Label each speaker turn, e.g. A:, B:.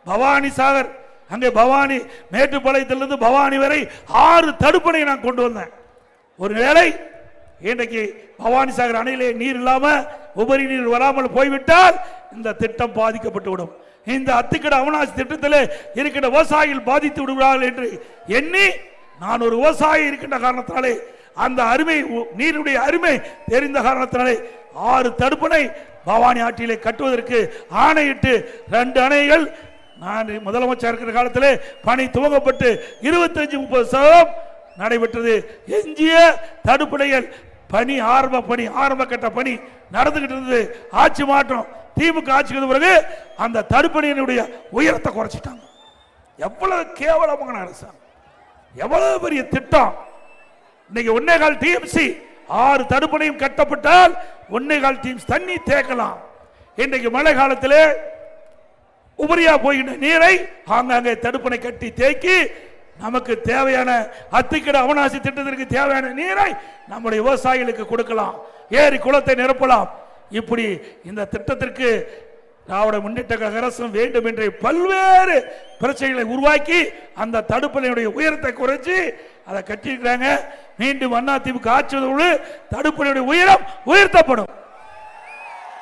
A: பவானி சாகர், அங்கே பவானி மேட்டுப்பாளையத்திலிருந்து பவானி வரை 6 தடுப்பணை நான் கொண்டு வந்தேன். ஒருவேளை இன்றைக்கு பவானி சாகர் அணையிலே நீர் இல்லாம உபரி நீர் வராமல் போய்விட்டால் இந்த திட்டம் பாதிக்கப்பட்டு விடும். இந்த அத்திக்கடை அவிநாசி திட்டத்தில் இருக்கின்ற விவசாயிகள் பாதித்து விடுவார்கள் என்று எண்ணி நான் ஒரு விவசாயி இருக்கின்ற காரணத்தினாலே, அந்த அருமை நீருடைய அருமை தெரிந்த காரணத்தினாலே 6 தடுப்பணை பவானி ஆற்றிலே கட்டுவதற்கு ஆணையிட்டு 2 அணைகள் நான் முதலமைச்சர் இருக்கிற காலத்திலே பணி துவங்கப்பட்டு 25-30% நடைபெற்றது. எஞ்சிய தடுப்பணைகள் பணி ஆரம்ப கட்ட பணி நடந்துகிட்டு இருந்தது. ஆட்சி மாற்றம் திமுக ஆட்சிக்கு பிறகு அந்த தடுப்பணையினுடைய உயரத்தை குறைச்சிட்டாங்க. எவ்வளவு கேவலமான அரசாங்கம், எவ்வளவு பெரிய திட்டம். இன்னைக்கு 1.25 டிஎம்சி 6 தடுப்பணையும் கட்டப்பட்டால் 1.25 டிஎம்சி தண்ணி தேக்கலாம். இன்றைக்கு மழை காலத்திலே உபரியா போகின்ற நீரை ஆங்காங்கே தடுப்பணை கட்டி தேக்கி நமக்கு தேவையான அத்திக்கடை அவிநாசி திட்டத்திற்கு தேவையான நீரை நம்முடைய விவசாயிகளுக்கு கொடுக்கலாம், ஏரி குளத்தை நிரப்பலாம். இப்படி இந்த திட்டத்திற்கு திராவிட முன்னேற்ற கழக அரசும் வேண்டும் என்ற பல்வேறு பிரச்சனைகளை உருவாக்கி அந்த தடுப்பணையுடைய உயரத்தை குறைச்சி அதை கட்டியிருக்கிறாங்க. மீண்டும் அதிமுக ஆட்சி தடுப்பணையுடைய உயரம் உயர்த்தப்படும்.